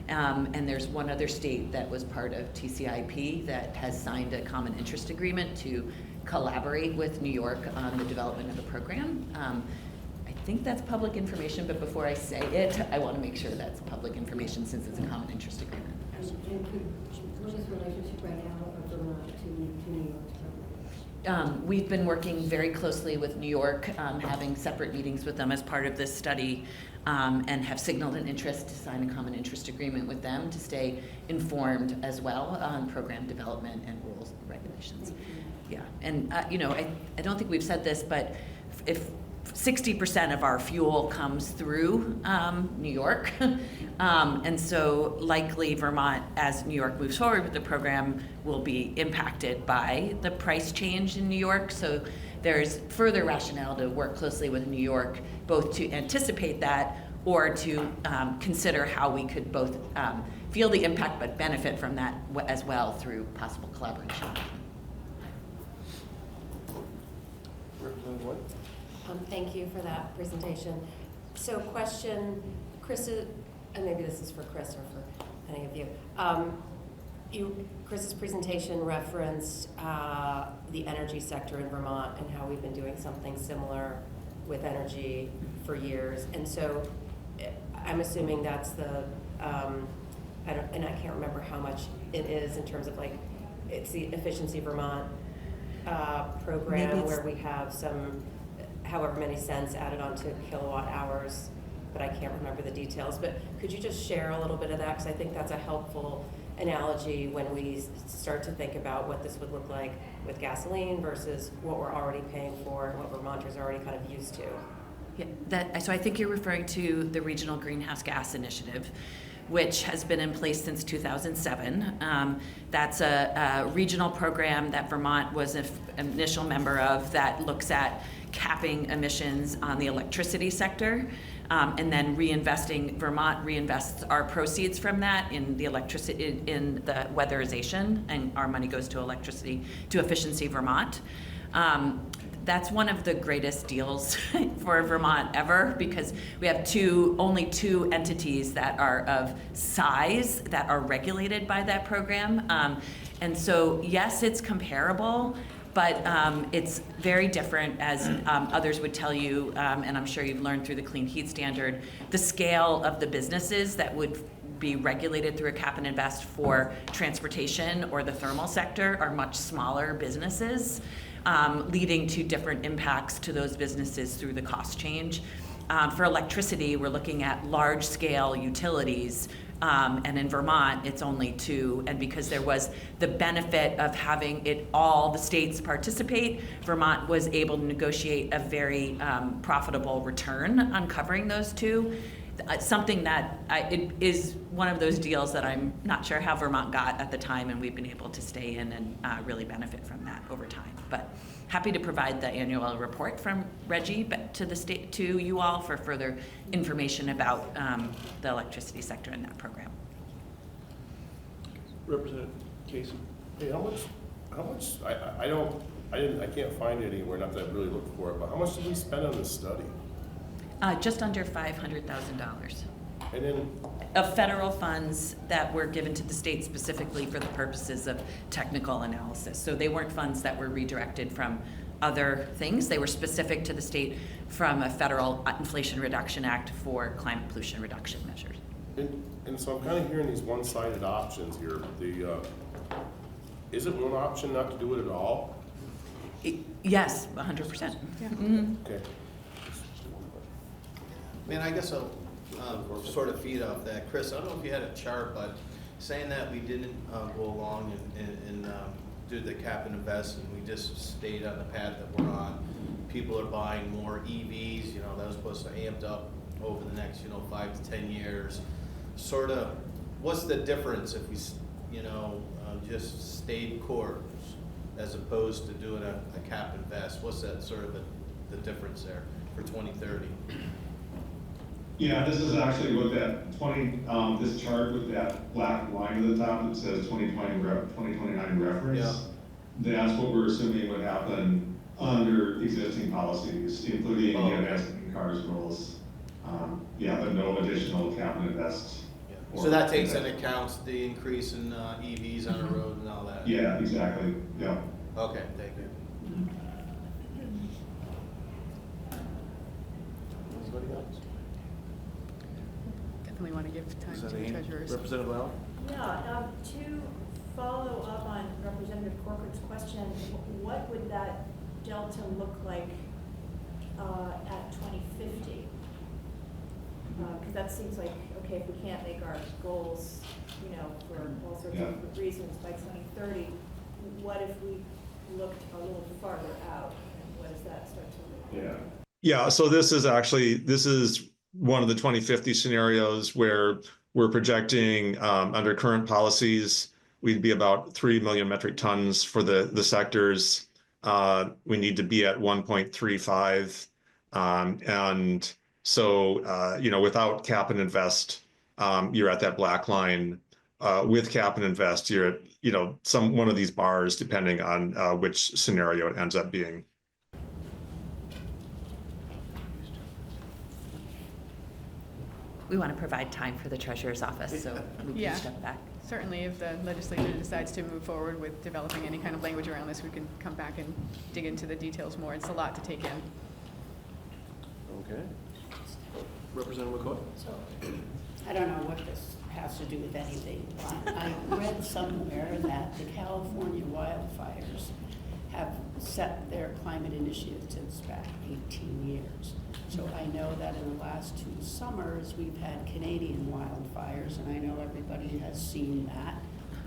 And there's one other state that was part of TCIP that has signed a common interest agreement to collaborate with New York on the development of the program. I think that's public information, but before I say it, I want to make sure that's public information since it's a common interest agreement. And what is the relationship right now of Vermont to New York's program? We've been working very closely with New York, having separate meetings with them as part of this study, and have signaled an interest to sign a common interest agreement with them to stay informed as well on program development and rules and regulations. Yeah, and I don't think we've said this, but if 60% of our fuel comes through New York, and so likely Vermont, as New York moves forward with the program, will be impacted by the price change in New York. So there's further rationale to work closely with New York, both to anticipate that or to consider how we could both feel the impact but benefit from that as well through possible collaboration. Representative White? Thank you for that presentation. So question, Chris, and maybe this is for Chris or for any of you. Chris's presentation referenced the energy sector in Vermont and how we've been doing something similar with energy for years. And so I'm assuming that's the, I can't remember how much it is in terms of like, it's the Efficiency Vermont program where we have some, however many cents added onto kilowatt hours, but I can't remember the details. But could you just share a little bit of that? Because I think that's a helpful analogy when we start to think about what this would look like with gasoline versus what we're already paying for and what Vermonters are already kind of used to. Yeah, so I think you're referring to the Regional Greenhouse Gas Initiative, which has been in place since 2007. That's a regional program that Vermont was an initial member of that looks at capping emissions on the electricity sector, and then Vermont reinvests our proceeds from that in the electricity, in the weatherization, and our money goes to Efficiency Vermont. That's one of the greatest deals for Vermont ever, because we have only two entities that are of size that are regulated by that program. And so, yes, it's comparable, but it's very different, as others would tell you, and I'm sure you've learned through the Clean Heat Standard, the scale of the businesses that would be regulated through a cap and invest for transportation or the thermal sector are much smaller businesses, leading to different impacts to those businesses through the cost change. For electricity, we're looking at large-scale utilities, and in Vermont, it's only two. And because there was the benefit of having all the states participate, Vermont was able to negotiate a very profitable return on covering those two. Something that it is one of those deals that I'm not sure how Vermont got at the time, and we've been able to stay in and really benefit from that over time. But happy to provide the annual report from Reggie to the state, to you all, for further information about the electricity sector in that program. Representative Casey? Hey, how much, I can't find it anywhere, not that I really looked for it, but how much did we spend on this study? Just under $500,000 And then, of federal funds that were given to the state specifically for the purposes of technical analysis. So they weren't funds that were redirected from other things. They were specific to the state from a federal Inflation Reduction Act for climate pollution reduction measures. and so I'm kind of hearing these one-sided options here. Is it one option not to do it at all? Yes, 100%. Yeah. Mm-hmm. Okay. Man, I guess I'll sort of feed off that. Chris, I don't know if you had a chart, but saying that we didn't go along and do the cap and invest, and we just stayed on the path that we're on. People are buying more EVs, that was supposed to amped up over the next, 5 to 10 years. Sort of, what's the difference if we, just stayed course as opposed to doing a cap and invest? What's that sort of the difference there for 2030? Yeah, this is actually what that this chart with that black line at the top that says 2029 reference. Yeah. That's what we're assuming would happen under existing policies, including the advanced cars rules. But no additional cap and invest. Yeah. So that takes into account the increase in EVs on the road and all that? Yeah, exactly, yeah. Okay, thank you. Anybody else? Definitely want to give time Is that to Amy? treasurers. Representative Lau? Yeah, to follow up on Representative Corcoran's question, what would that delta look like at 2050? Because that seems like, okay, if we can't make our goals, for all sorts of reasons by 2030, what if we looked a little farther out? And what does that start to look like? Yeah, so this is one of the 2050 scenarios where we're projecting under current policies, we'd be about 3 million metric tons for the sectors. We need to be at 1.35. And so, without cap and invest, you're at that black line. with Cap and Invest, you're at, one of these bars, depending on which scenario it ends up being. We want to provide time for the treasurer's office, so we can Yeah. step back. Certainly, if the legislature decides to move forward with developing any kind of language around this, we can come back and dig into the details more. It's a lot to take in. Okay. Representative McCoy? So, I don't know what this has to do with anything, but I read somewhere that the California wildfires have set their climate initiative since back 18 years. So I know that in the last 2 summers, we've had Canadian wildfires, and I know everybody has seen that.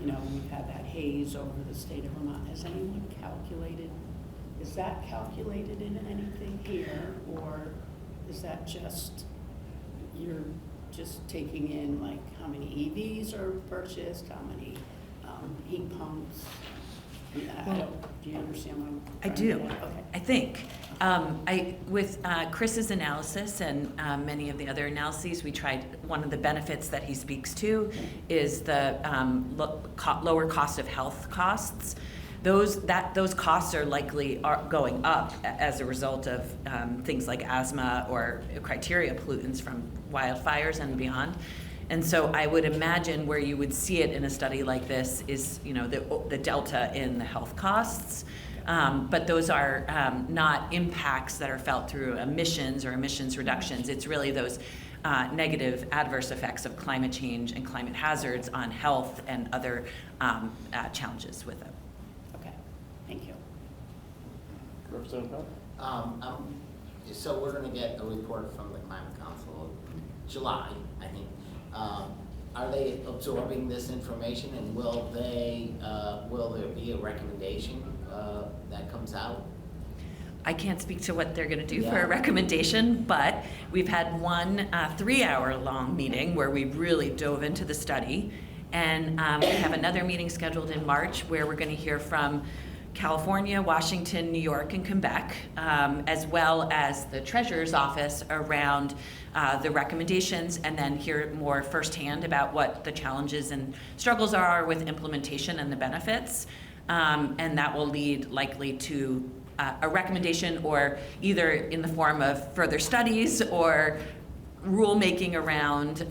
We've had that haze over the state of Vermont. Has anyone calculated, is that calculated in anything here, or is that just, you're just taking in like how many EVs are purchased, how many heat pumps? Do you understand what I'm I trying to do. get at? Okay. I think. With Chris's analysis and many of the other analyses, we tried, one of the benefits that he speaks to is the lower cost of health costs. Those costs are likely going up as a result of things like asthma or criteria pollutants from wildfires and beyond. And so I would imagine where you would see it in a study like this is, the delta in the health costs. But those are not impacts that are felt through emissions or emissions reductions. It's really those negative adverse effects of climate change and climate hazards on health and other challenges with it. Okay, thank you. Representative Powell? So we're gonna get a report from the Climate Council in July, I think. Are they absorbing this information, and will there be a recommendation that comes out? I can't speak to what they're going to do for Yeah. a recommendation, but we've had one 3-hour-long meeting where we really dove into the study, and we have another meeting scheduled in March where we're going to hear from California, Washington, New York, and Quebec, as well as the Treasurer's Office around the recommendations, and then hear more firsthand about what the challenges and struggles are with implementation and the benefits. And that will lead likely to a recommendation, or either in the form of further studies or rulemaking around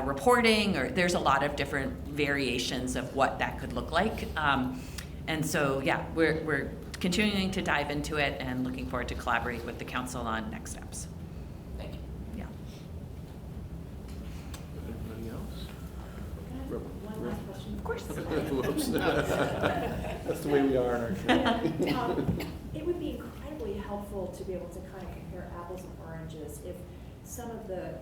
reporting, or there's a lot of different variations of what that could look like. And so, yeah, we're continuing to dive into it and looking forward to collaborating with the council on next steps. Thank you. Yeah. Anybody else? One last question. Of course. Whoops. That's the way we are in our show. It would be incredibly helpful to be able to kind of compare apples and oranges if some of the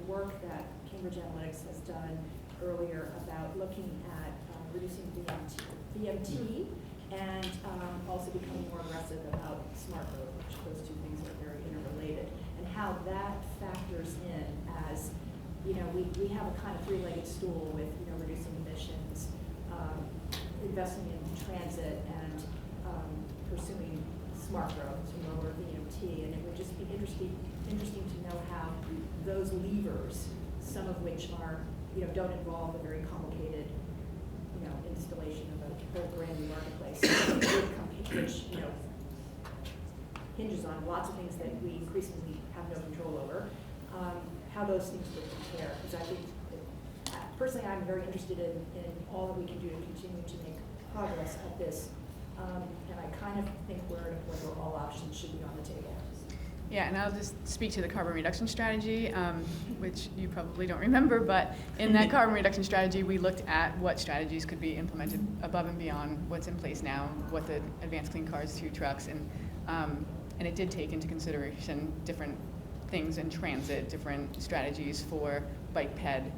work that Cambridge Analytics has done earlier about looking at reducing VMT and also becoming more aggressive about smart growth, which those two things are very interrelated, and how that factors in as, we have a kind of three-legged stool with, reducing emissions, investing in transit, and pursuing smart growth to lower VMT, and it would just be interesting to know how those levers, some of which are, don't involve a very complicated, installation of a whole brand new marketplace, which, hinges on lots of things that we increasingly have no control over, how those things would compare. Because I think, personally, I'm very interested in all that we can do to continue to make progress at this. And I kind of think we're at a point where all options should be on the table. Yeah, and I'll just speak to the carbon reduction strategy, which you probably don't remember, but in that carbon reduction strategy, we looked at what strategies could be implemented above and beyond what's in place now, what the Advanced Clean Cars 2 trucks, and it did take into consideration different things in transit, different strategies for bike ped,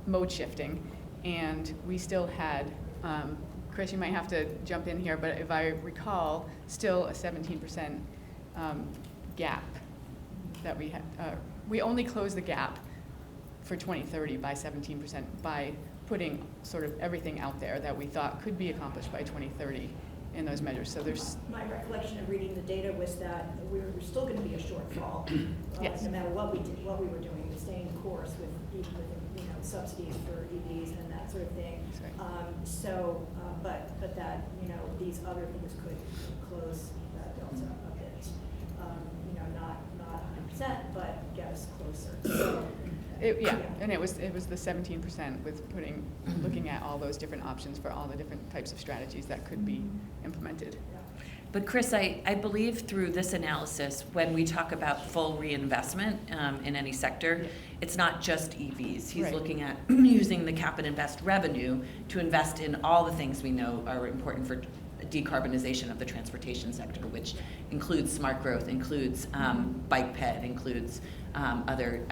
mode shifting, and we still had, Chris, you might have to jump in here, but if I recall, still a 17% gap that we had. We only closed the gap for 2030 by 17% by putting sort of everything out there that we thought could be accomplished by 2030. in those measures. So there's, My recollection of reading the data was that we were still going to be a shortfall. Yes. No matter what we did, what we were doing, to stay in course with, even with, subsidies for EVs and that sort of thing. That's But that, these other things could close that delta a bit. Not 100%, but get us closer. So, and it was the 17% with looking at all those different options for all the different types of strategies that could be implemented. But Chris, I believe through this analysis, when we talk about full reinvestment in any sector, it's not just EVs. He's Right. looking at using the cap and invest revenue to invest in all the things we know are important for decarbonization of the transportation sector, which includes smart growth, includes bike ped, includes other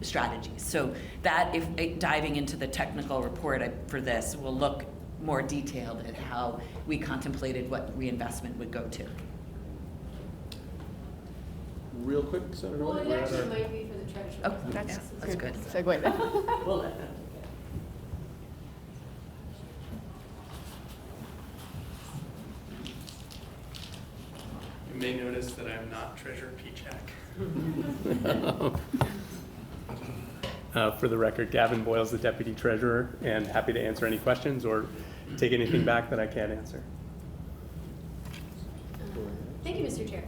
strategies. So that, if diving into the technical report for this, will look more detailed at how we contemplated what reinvestment would go to. Real quick, Senator. Well, White, it actually might be for the treasurer. Oh, That's good. Segue then. You may notice that I'm not Treasurer Pichak. For the record, Gavin Boyle's the Deputy Treasurer, and happy to answer any questions or take anything back that I can't answer. Thank you, Mr. Chair.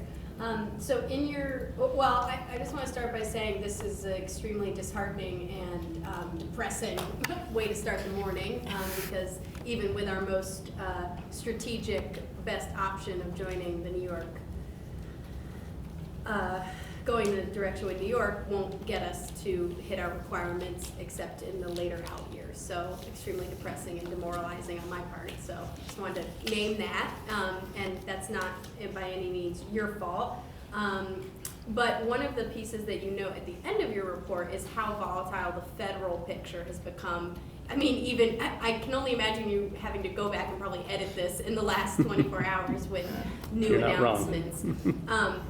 So in your, I just want to start by saying this is an extremely disheartening and depressing way to start the morning, because even with our most strategic, best option of joining the New York, going the direction with New York won't get us to hit our requirements except in the later out years. So extremely depressing and demoralizing on my part. So just wanted to name that, and that's not by any means your fault. But one of the pieces that you note at the end of your report is how volatile the federal picture has become. I mean, even, I can only imagine you having to go back and probably edit this in the last 24 hours with new announcements.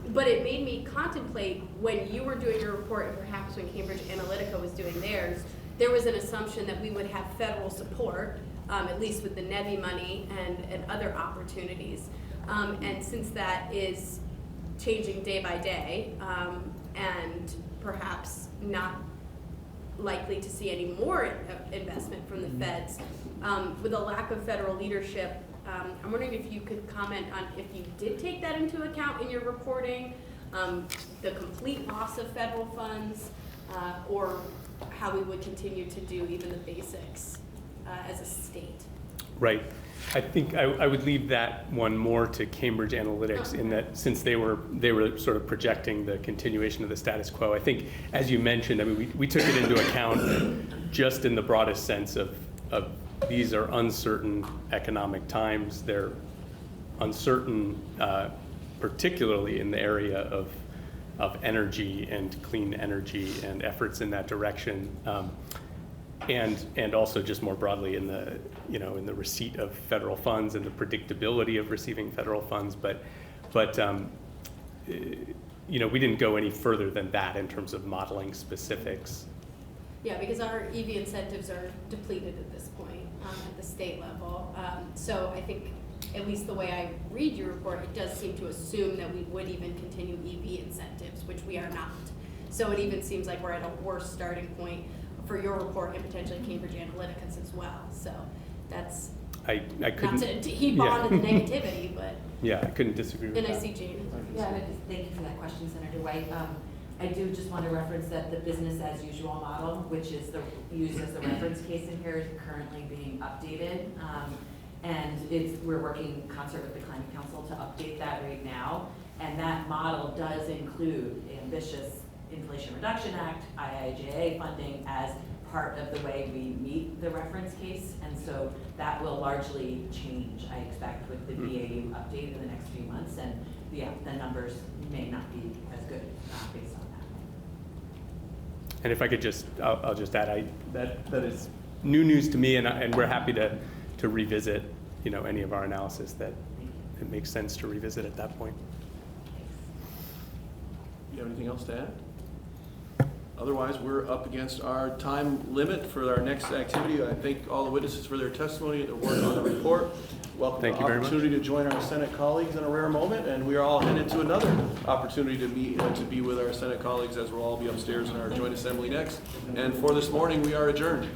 But it made me contemplate, when you were doing your report and perhaps when Cambridge Analytica was doing theirs, there was an assumption that we would have federal support, at least with the NEVI money and other opportunities. And since that is changing day by day, and perhaps not likely to see any more investment from the feds, with a lack of federal leadership, I'm wondering if you could comment on if you did take that into account in your reporting, the complete loss of federal funds, or how we would continue to do even the basics as a state. Right. I think I would leave that one more to Cambridge Analytics, in that since they were sort of projecting the continuation of the status quo. I think, as you mentioned, I mean, we took it into account just in the broadest sense of these are uncertain economic times. They're uncertain, particularly in the area of energy and clean energy and efforts in that direction. And also just more broadly in the in the receipt of federal funds and the predictability of receiving federal funds, but we didn't go any further than that in terms of modeling specifics. Yeah, because our EV incentives are depleted at this point at the state level. So I think, at least the way I read your report, it does seem to assume that we would even continue EV incentives, which we are not. So it even seems like we're at a worse starting point for your report and potentially Cambridge Analytica's as well. So that's I couldn't, not to heap on to the negativity, but. Yeah, I couldn't disagree with and that. I see Jane. Yeah, thank you for that question, Senator White. I do just want to reference that the business as usual model, which is used as the reference case in here, is currently being updated. And we're working in concert with the Climate Council to update that right now. And that model does include ambitious Inflation Reduction Act, IIJA funding as part of the way we meet the reference case. And so that will largely change, I expect, with the BAU update in the next few months. And yeah, the numbers may not be as good based on that. And if I could I'll just add, that is new news to me, and we're happy to revisit, any of our analysis that it makes sense to revisit at that point. You have anything else to add? Otherwise, we're up against our time limit for our next activity. I thank all the witnesses for their testimony and their work on the report. Welcome Thank to you the very much. opportunity to join our Senate colleagues in a rare moment, and we are all headed to another opportunity to meet to be with our Senate colleagues as we'll all be upstairs in our joint assembly next. And for this morning, we are adjourned.